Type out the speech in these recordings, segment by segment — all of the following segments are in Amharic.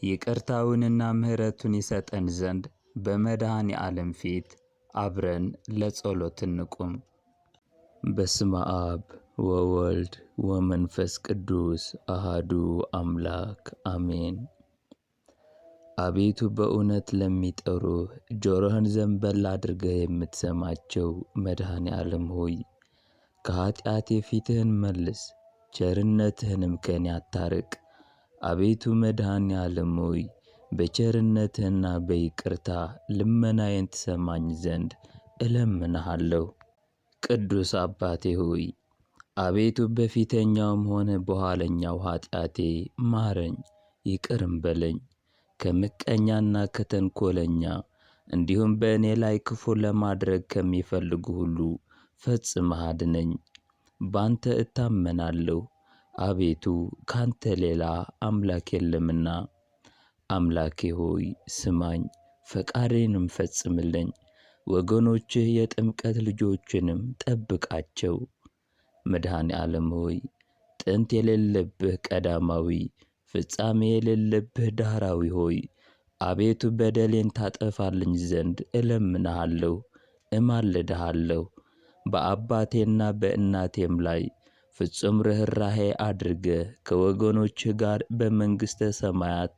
ይቅርታውንና ምሕረቱን ይሰጠን ዘንድ በመድኃኔ ዓለም ፊት አብረን ለጸሎት እንቁም። በስመ አብ ወወልድ ወመንፈስ ቅዱስ አሃዱ አምላክ አሜን። አቤቱ በእውነት ለሚጠሩህ ጆሮህን ዘንበል አድርገህ የምትሰማቸው መድኃኔ ዓለም ሆይ ከኃጢአቴ ፊትህን መልስ፣ ቸርነትህንም ከኔ አታርቅ። አቤቱ መድኃኔ ዓለም ሆይ በቸርነትህና በይቅርታ ልመናዬን ትሰማኝ ዘንድ እለምንሃለሁ። ቅዱስ አባቴ ሆይ አቤቱ በፊተኛውም ሆነ በኋለኛው ኃጢአቴ ማረኝ፣ ይቅርም በለኝ። ከምቀኛና ከተንኰለኛ እንዲሁም በእኔ ላይ ክፉ ለማድረግ ከሚፈልጉ ሁሉ ፈጽመህ አድነኝ። ባንተ እታመናለሁ። አቤቱ ካንተ ሌላ አምላክ የለምና። አምላኬ ሆይ ስማኝ፣ ፈቃዴንም ፈጽምልኝ። ወገኖችህ የጥምቀት ልጆችንም ጠብቃቸው። መድኃኔ ዓለም ሆይ ጥንት የሌለብህ ቀዳማዊ፣ ፍጻሜ የሌለብህ ዳህራዊ ሆይ አቤቱ በደሌን ታጠፋልኝ ዘንድ እለምንሃለሁ፣ እማልድሃለሁ። በአባቴና በእናቴም ላይ ፍጹም ርኅራኄ አድርገህ ከወገኖችህ ጋር በመንግሥተ ሰማያት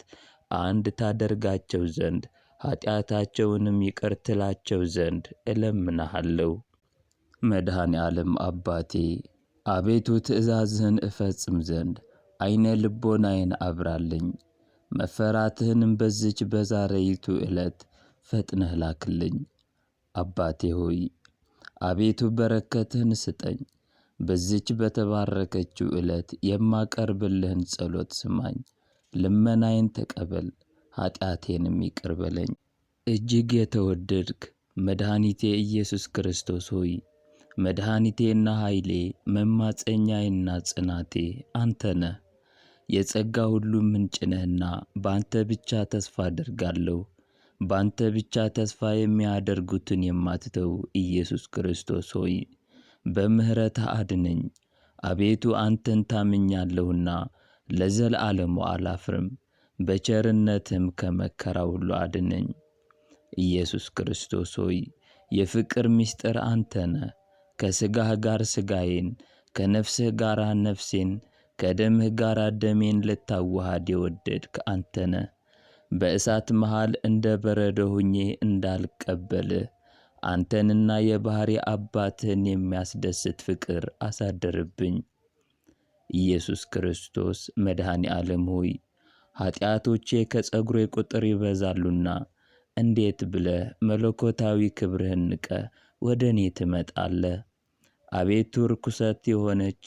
አንድ ታደርጋቸው ዘንድ ኃጢአታቸውንም ይቅር ትላቸው ዘንድ እለምንሃለሁ። መድኃኔ ዓለም አባቴ አቤቱ ትእዛዝህን እፈጽም ዘንድ ዓይነ ልቦናዬን አብራልኝ። መፈራትህንም በዚች በዛሬይቱ ዕለት ፈጥነህ ላክልኝ። አባቴ ሆይ አቤቱ በረከትህን ስጠኝ። በዚች በተባረከችው ዕለት የማቀርብልህን ጸሎት ስማኝ። ልመናዬን ተቀበል፣ ኃጢአቴንም ይቅር በለኝ። እጅግ የተወደድክ መድኃኒቴ ኢየሱስ ክርስቶስ ሆይ መድኃኒቴና ኃይሌ መማፀኛዬና ጽናቴ አንተ ነህ። የጸጋ ሁሉ ምንጭ ነህና በአንተ ብቻ ተስፋ አደርጋለሁ። በአንተ ብቻ ተስፋ የሚያደርጉትን የማትተው ኢየሱስ ክርስቶስ ሆይ በምሕረትህ አድነኝ። አቤቱ አንተን ታምኛለሁና ለዘለዓለሙ አላፍርም። በቸርነትህም ከመከራ ሁሉ አድነኝ። ኢየሱስ ክርስቶስ ሆይ የፍቅር ምስጢር አንተ ነህ። ከሥጋህ ጋር ሥጋዬን፣ ከነፍስህ ጋር ነፍሴን፣ ከደምህ ጋር ደሜን ልታዋሃድ የወደድክ አንተ ነህ። በእሳት መሃል እንደ በረዶ ሁኜ እንዳልቀበልህ አንተንና የባሕሪ አባትህን የሚያስደስት ፍቅር አሳደርብኝ። ኢየሱስ ክርስቶስ መድኃኔ ዓለም ሆይ ኃጢአቶቼ ከጸጉሬ ቁጥር ይበዛሉና እንዴት ብለህ መለኮታዊ ክብርህን ንቀህ ወደ እኔ ትመጣለህ? አቤቱ ርኩሰት የሆነች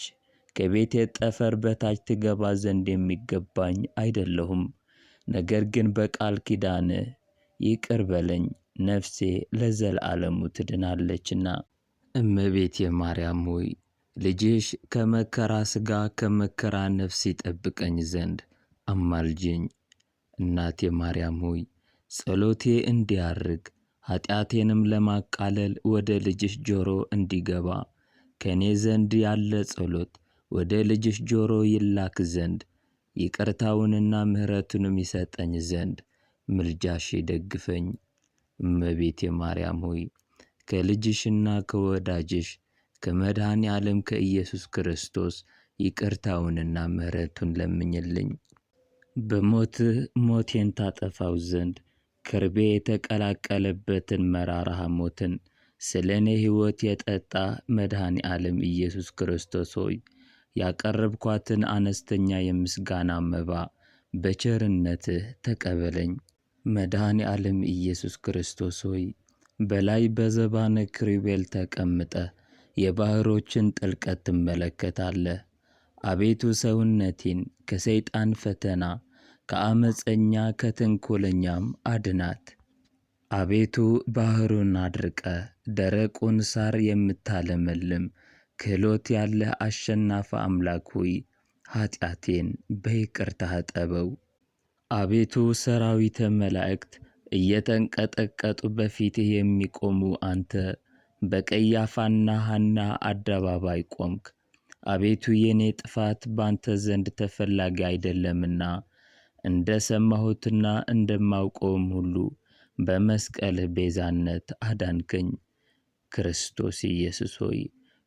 ከቤቴ ጠፈር በታች ትገባ ዘንድ የሚገባኝ አይደለሁም። ነገር ግን በቃል ኪዳንህ ይቅር በለኝ፣ ነፍሴ ለዘለዓለሙ ትድናለችና። እመቤቴ ማርያም ሆይ ልጅሽ ከመከራ ሥጋ ከመከራ ነፍስ ይጠብቀኝ ዘንድ አማልጅኝ። እናቴ ማርያም ሆይ ጸሎቴ እንዲያርግ ኃጢአቴንም ለማቃለል ወደ ልጅሽ ጆሮ እንዲገባ ከእኔ ዘንድ ያለ ጸሎት ወደ ልጅሽ ጆሮ ይላክ ዘንድ ይቅርታውንና ምሕረቱንም ይሰጠኝ ዘንድ ምልጃሽ ይደግፈኝ። እመቤቴ ማርያም ሆይ ከልጅሽና ከወዳጅሽ ከመድኃኔ ዓለም ከኢየሱስ ክርስቶስ ይቅርታውንና ምሕረቱን ለምኝልኝ። በሞትህ ሞቴን ታጠፋው ዘንድ ከርቤ የተቀላቀለበትን መራራ ሐሞትን ስለ እኔ ሕይወት የጠጣ መድኃኔ ዓለም ኢየሱስ ክርስቶስ ሆይ ያቀረብኳትን አነስተኛ የምስጋና መባ በቸርነትህ ተቀበለኝ። መድኃኔ ዓለም ኢየሱስ ክርስቶስ ሆይ በላይ በዘባነ ኪሩቤል ተቀምጠህ የባሕሮችን ጥልቀት ትመለከታለህ። አቤቱ ሰውነቴን ከሰይጣን ፈተና ከአመፀኛ ከተንኰለኛም አድናት። አቤቱ ባሕሩን አድርቀህ ደረቁን ሣር የምታለመልም ክህሎት ያለህ አሸናፊ አምላክ ሆይ ኃጢአቴን በይቅርታህ እጠበው። አቤቱ ሰራዊተ መላእክት እየተንቀጠቀጡ በፊትህ የሚቆሙ አንተ በቀያፋና ሐና አደባባይ ቆምክ። አቤቱ የኔ ጥፋት ባንተ ዘንድ ተፈላጊ አይደለምና እንደ ሰማሁትና እንደማውቀውም ሁሉ በመስቀልህ ቤዛነት አዳንከኝ። ክርስቶስ ኢየሱስ ሆይ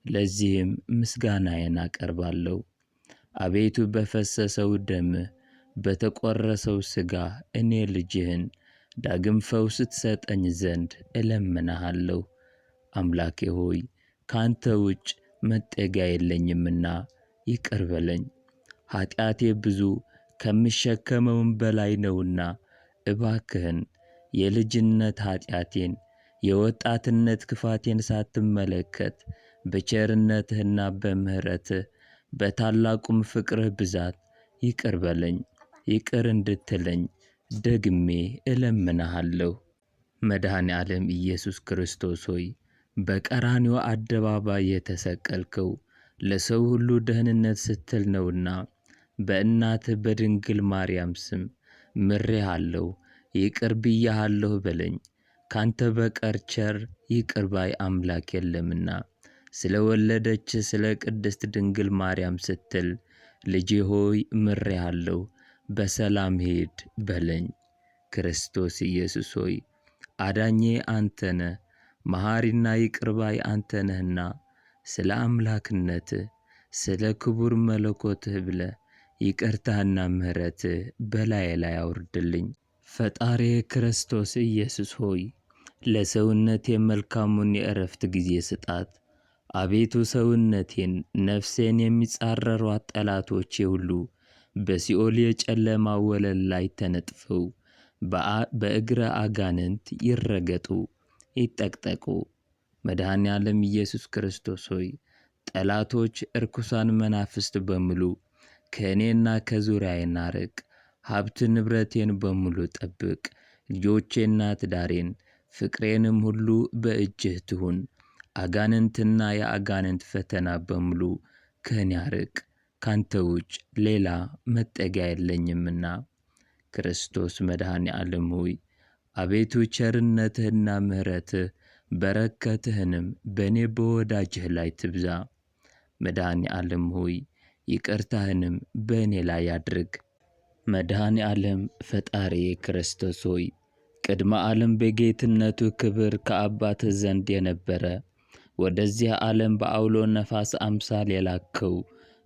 ለዚህም ምስጋናዬን አቀርባለሁ። አቤቱ በፈሰሰው ደምህ በተቆረሰው ሥጋ እኔ ልጅህን ዳግም ፈውስ ትሰጠኝ ዘንድ እለምንሃለሁ። አምላኬ ሆይ ካንተ ውጭ መጠጊያ የለኝምና ይቅር በለኝ። ኃጢአቴ ብዙ ከምሸከመውም በላይ ነውና እባክህን የልጅነት ኃጢአቴን የወጣትነት ክፋቴን ሳትመለከት በቸርነትህና በምሕረትህ በታላቁም ፍቅርህ ብዛት ይቅር በለኝ። ይቅር እንድትለኝ ደግሜ እለምንሃለሁ። መድኃኔ ዓለም ኢየሱስ ክርስቶስ ሆይ በቀራንዮ አደባባይ የተሰቀልከው ለሰው ሁሉ ደህንነት ስትል ነውና በእናትህ በድንግል ማርያም ስም ምሬሃለሁ፣ ይቅር ብዬሃለሁ በለኝ። ካንተ በቀር ቸር ይቅር ባይ አምላክ የለምና ስለ ወለደች ስለ ቅድስት ድንግል ማርያም ስትል ልጄ ሆይ ምሬሃለሁ፣ በሰላም ሂድ በለኝ። ክርስቶስ ኢየሱስ ሆይ አዳኜ አንተ ነህ፣ መሐሪና ይቅር ባይ አንተ ነህና ስለ አምላክነትህ ስለ ክቡር መለኮትህ ብለህ ይቅርታህና ምሕረትህ በላዬ ላይ አውርድልኝ። ፈጣሪ ክርስቶስ ኢየሱስ ሆይ ለሰውነቴ መልካሙን የዕረፍት ጊዜ ስጣት። አቤቱ ሰውነቴን ነፍሴን የሚጻረሯት ጠላቶቼ ሁሉ በሲኦል የጨለማ ወለል ላይ ተነጥፈው በእግረ አጋንንት ይረገጡ ይጠቅጠቁ። መድኃኔ ዓለም ኢየሱስ ክርስቶስ ሆይ ጠላቶች እርኩሳን መናፍስት በሙሉ ከእኔና ከዙሪያዬ አርቅ። ሀብት ንብረቴን በሙሉ ጠብቅ። ልጆቼና ትዳሬን ፍቅሬንም ሁሉ በእጅህ ትሁን። አጋንንትና የአጋንንት ፈተና በሙሉ ከእኔ አርቅ። ካንተ ውጭ ሌላ መጠጊያ የለኝምና። ክርስቶስ መድኃኔ ዓለም ሆይ አቤቱ ቸርነትህና ምሕረትህ በረከትህንም በእኔ በወዳጅህ ላይ ትብዛ። መድኃኔ ዓለም ሆይ ይቅርታህንም በእኔ ላይ አድርግ። መድኃኔ ዓለም ፈጣሪ ክርስቶስ ሆይ ቅድመ ዓለም በጌትነቱ ክብር ከአባትህ ዘንድ የነበረ ወደዚህ ዓለም በአውሎ ነፋስ አምሳል የላከው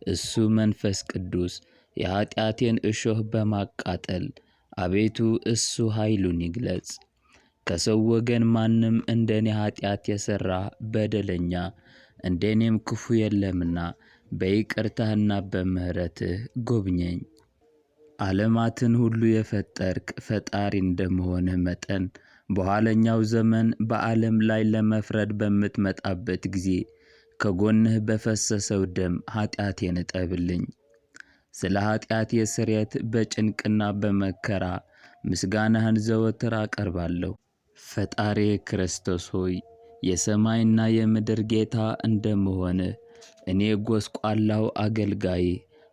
እሱ መንፈስ ቅዱስ የኀጢአቴን እሾህ በማቃጠል አቤቱ እሱ ኃይሉን ይግለጽ። ከሰው ወገን ማንም እንደ እኔ ኀጢአት የሠራ በደለኛ እንደ እኔም ክፉ የለምና በይቅርታህና በምሕረትህ ጎብኘኝ። ዓለማትን ሁሉ የፈጠርክ ፈጣሪ እንደመሆንህ መጠን በኋለኛው ዘመን በዓለም ላይ ለመፍረድ በምትመጣበት ጊዜ ከጎንህ በፈሰሰው ደም ኀጢአቴን እጠብልኝ። ስለ ኀጢአቴ ስርየት በጭንቅና በመከራ ምስጋናህን ዘወትር አቀርባለሁ። ፈጣሪ ክርስቶስ ሆይ የሰማይና የምድር ጌታ እንደመሆንህ እኔ ጐስቋላው አገልጋይ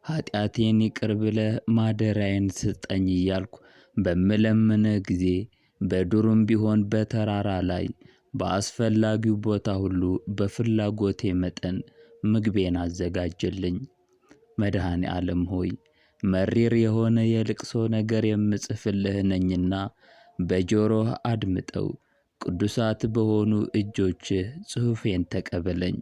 ኀጢአቴን ይቅር ብለህ ማደሪያዬን ስጠኝ እያልኩ በምለምንህ ጊዜ በዱርም ቢሆን በተራራ ላይ በአስፈላጊው ቦታ ሁሉ በፍላጎቴ መጠን ምግቤን አዘጋጅልኝ። መድኃኔ ዓለም ሆይ መሪር የሆነ የልቅሶ ነገር የምጽፍልህ ነኝና በጆሮህ አድምጠው። ቅዱሳት በሆኑ እጆችህ ጽሑፌን ተቀበለኝ።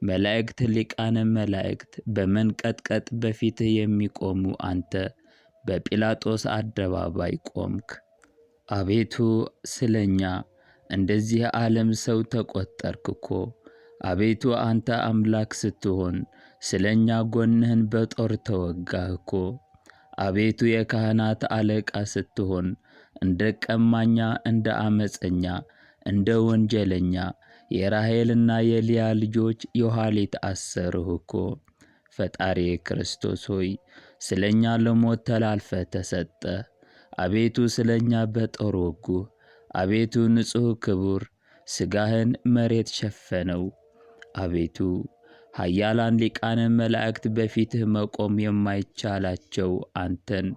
መላእክት ሊቃነ መላእክት በመንቀጥቀጥ በፊትህ የሚቆሙ አንተ በጲላጦስ አደባባይ ቆምክ። አቤቱ ስለ እኛ እንደዚህ ዓለም ሰው ተቈጠርክ እኮ። አቤቱ አንተ አምላክ ስትሆን ስለ እኛ ጎንህን በጦር ተወጋህ እኮ። አቤቱ የካህናት አለቃ ስትሆን እንደ ቀማኛ፣ እንደ ዓመፀኛ፣ እንደ ወንጀለኛ የራሔልና የልያ ልጆች የኋሊት አሰርህ እኮ። ፈጣሪ ክርስቶስ ሆይ ስለ እኛ ለሞት ተላልፈ ተሰጠ። አቤቱ ስለ እኛ በጦር ወጉህ። አቤቱ ንጹሕ ክቡር ሥጋህን መሬት ሸፈነው። አቤቱ ኃያላን ሊቃነ መላእክት በፊትህ መቆም የማይቻላቸው አንተን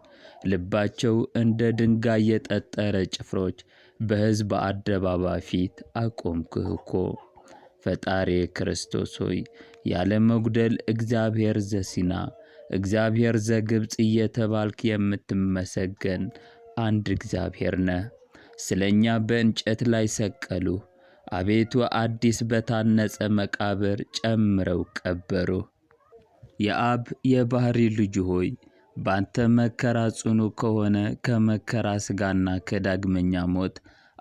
ልባቸው እንደ ድንጋይ የጠጠረ ጭፍሮች በሕዝብ አደባባይ ፊት አቆምክህ እኮ። ፈጣሪ ክርስቶስ ሆይ ያለ መጉደል እግዚአብሔር ዘሲና እግዚአብሔር ዘግብፅ እየተባልክ የምትመሰገን አንድ እግዚአብሔር ነህ። ስለ እኛ በእንጨት ላይ ሰቀሉህ። አቤቱ አዲስ በታነጸ መቃብር ጨምረው ቀበሩህ። የአብ የባሕሪ ልጁ ሆይ ባንተ መከራ ጽኑ ከሆነ ከመከራ ሥጋና ከዳግመኛ ሞት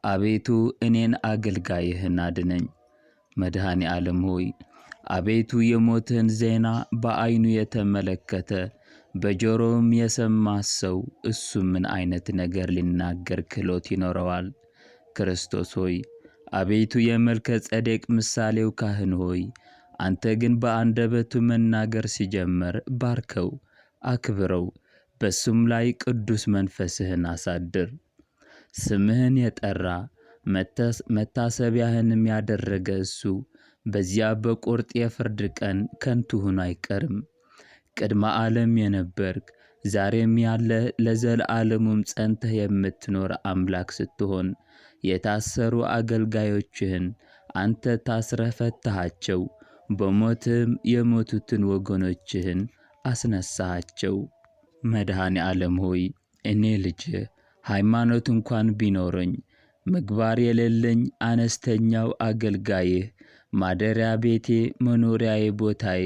አቤቱ እኔን አገልጋይህን አድነኝ። መድኃኔ ዓለም ሆይ አቤቱ የሞትህን ዜና በዐይኑ የተመለከተ በጆሮውም የሰማ ሰው እሱ ምን ዓይነት ነገር ሊናገር ክህሎት ይኖረዋል? ክርስቶስ ሆይ አቤቱ የመልከ ጼዴቅ ምሳሌው ካህን ሆይ አንተ ግን በአንደበቱ መናገር ሲጀምር ባርከው፣ አክብረው፣ በሱም ላይ ቅዱስ መንፈስህን አሳድር። ስምህን የጠራ መታሰቢያህንም ያደረገ እሱ በዚያ በቁርጥ የፍርድ ቀን ከንቱ ሆኖ አይቀርም። ቅድመ ዓለም የነበርክ ዛሬም ያለ ለዘለዓለሙም ጸንተህ የምትኖር አምላክ ስትሆን የታሰሩ አገልጋዮችህን አንተ ታስረህ ፈታሃቸው፣ በሞትም የሞቱትን ወገኖችህን አስነሳሃቸው። መድኃኔ ዓለም ሆይ እኔ ልጅህ ሃይማኖት እንኳን ቢኖረኝ ምግባር የሌለኝ አነስተኛው አገልጋይህ ማደሪያ ቤቴ መኖሪያዬ ቦታዬ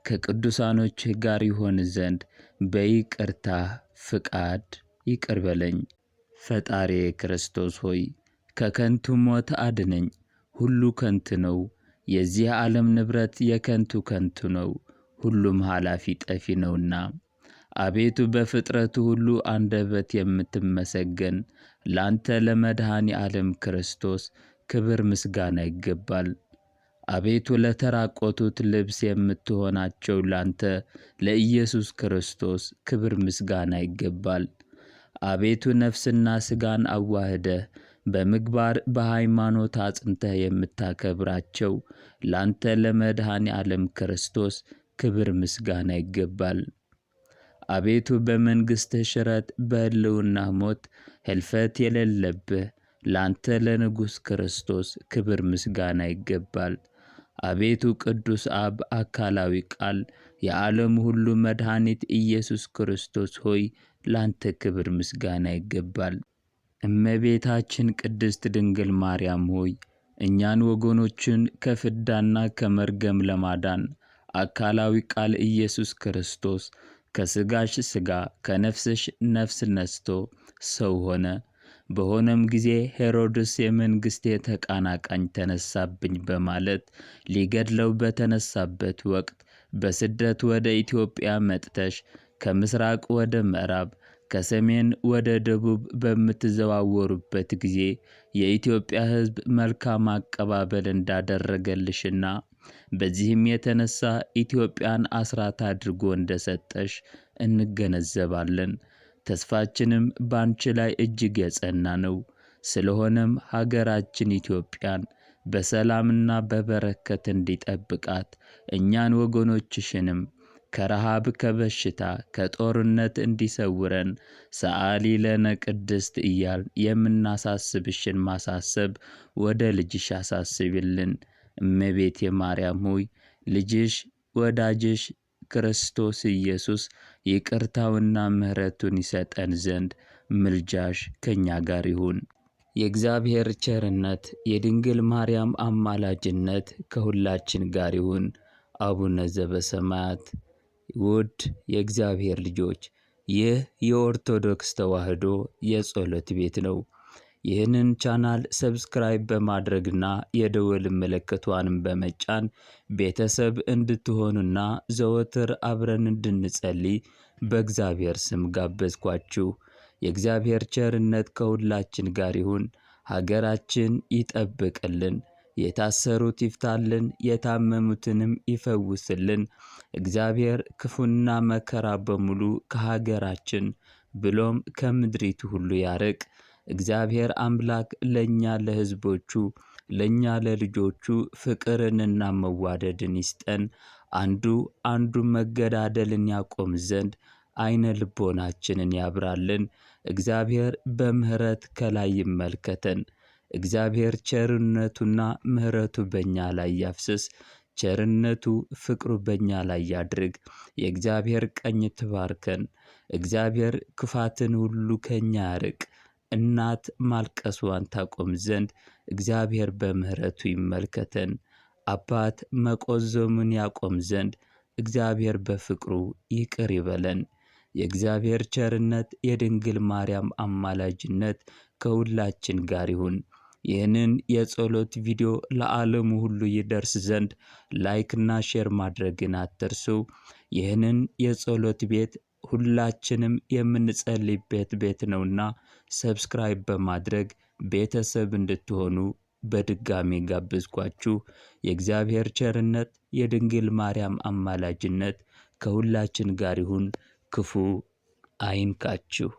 ከቅዱሳኖችህ ጋር ይሆን ዘንድ በይቅርታህ ፍቃድ ይቅር በለኝ። ፈጣሪዬ ክርስቶስ ሆይ ከከንቱ ሞት አድነኝ። ሁሉ ከንቱ ነው፣ የዚህ ዓለም ንብረት የከንቱ ከንቱ ነው፣ ሁሉም ኃላፊ ጠፊ ነውና። አቤቱ በፍጥረቱ ሁሉ አንደበት የምትመሰገን ላንተ ለመድኃኔ ዓለም ክርስቶስ ክብር ምስጋና ይገባል። አቤቱ ለተራቆቱት ልብስ የምትሆናቸው ላንተ ለኢየሱስ ክርስቶስ ክብር ምስጋና ይገባል። አቤቱ ነፍስና ሥጋን አዋህደህ በምግባር በሃይማኖት አጽንተህ የምታከብራቸው ላንተ ለመድኃኔ ዓለም ክርስቶስ ክብር ምስጋና ይገባል። አቤቱ በመንግሥትህ ሽረት በሕልውና ሞት ሕልፈት የሌለብህ ላንተ ለንጉሥ ክርስቶስ ክብር ምስጋና ይገባል። አቤቱ ቅዱስ አብ አካላዊ ቃል የዓለም ሁሉ መድኃኒት ኢየሱስ ክርስቶስ ሆይ ላንተ ክብር ምስጋና ይገባል። እመቤታችን ቅድስት ድንግል ማርያም ሆይ እኛን ወገኖችን ከፍዳና ከመርገም ለማዳን አካላዊ ቃል ኢየሱስ ክርስቶስ ከሥጋሽ ሥጋ ከነፍስሽ ነፍስ ነስቶ ሰው ሆነ። በሆነም ጊዜ ሄሮድስ የመንግሥቴ ተቃናቃኝ ተነሳብኝ በማለት ሊገድለው በተነሳበት ወቅት በስደት ወደ ኢትዮጵያ መጥተሽ ከምሥራቅ ወደ ምዕራብ ከሰሜን ወደ ደቡብ በምትዘዋወሩበት ጊዜ የኢትዮጵያ ሕዝብ መልካም አቀባበል እንዳደረገልሽና በዚህም የተነሳ ኢትዮጵያን አስራት አድርጎ እንደሰጠሽ እንገነዘባለን። ተስፋችንም ባንቺ ላይ እጅግ የጸና ነው። ስለሆነም ሀገራችን ኢትዮጵያን በሰላምና በበረከት እንዲጠብቃት እኛን ወገኖችሽንም ከረሃብ ከበሽታ ከጦርነት እንዲሰውረን ሰአሊ ለነ ቅድስት እያል የምናሳስብሽን ማሳሰብ ወደ ልጅሽ አሳስቢልን። እመቤቴ ማርያም ሆይ ልጅሽ ወዳጅሽ ክርስቶስ ኢየሱስ ይቅርታውና ምሕረቱን ይሰጠን ዘንድ ምልጃሽ ከእኛ ጋር ይሁን። የእግዚአብሔር ቸርነት የድንግል ማርያም አማላጅነት ከሁላችን ጋር ይሁን። አቡነ ዘበሰማያት። ውድ የእግዚአብሔር ልጆች፣ ይህ የኦርቶዶክስ ተዋሕዶ የጸሎት ቤት ነው። ይህንን ቻናል ሰብስክራይብ በማድረግና የደወል ምልክቷንም በመጫን ቤተሰብ እንድትሆኑና ዘወትር አብረን እንድንጸልይ በእግዚአብሔር ስም ጋበዝኳችሁ። የእግዚአብሔር ቸርነት ከሁላችን ጋር ይሁን። ሀገራችን ይጠብቅልን፣ የታሰሩት ይፍታልን፣ የታመሙትንም ይፈውስልን። እግዚአብሔር ክፉና መከራ በሙሉ ከሀገራችን ብሎም ከምድሪቱ ሁሉ ያርቅ። እግዚአብሔር አምላክ ለእኛ ለሕዝቦቹ ለእኛ ለልጆቹ ፍቅርንና መዋደድን ይስጠን። አንዱ መገዳደልን ያቆም ዘንድ አይነ ልቦናችንን ያብራልን። እግዚአብሔር በምሕረት ከላይ ይመልከተን። እግዚአብሔር ቸርነቱና ምሕረቱ በእኛ ላይ ያፍስስ። ቸርነቱ ፍቅሩ በእኛ ላይ ያድርግ። የእግዚአብሔር ቀኝ ትባርከን። እግዚአብሔር ክፋትን ሁሉ ከእኛ ያርቅ። እናት ማልቀስዋን ታቆም ዘንድ እግዚአብሔር በምሕረቱ ይመልከተን። አባት መቆዘሙን ያቆም ዘንድ እግዚአብሔር በፍቅሩ ይቅር ይበለን። የእግዚአብሔር ቸርነት የድንግል ማርያም አማላጅነት ከሁላችን ጋር ይሁን። ይህንን የጸሎት ቪዲዮ ለዓለሙ ሁሉ ይደርስ ዘንድ ላይክና ሼር ማድረግን አትርሱ። ይህንን የጸሎት ቤት ሁላችንም የምንጸልይበት ቤት ነውና ሰብስክራይብ በማድረግ ቤተሰብ እንድትሆኑ በድጋሚ ጋብዝኳችሁ። የእግዚአብሔር ቸርነት የድንግል ማርያም አማላጅነት ከሁላችን ጋር ይሁን። ክፉ አይንካችሁ።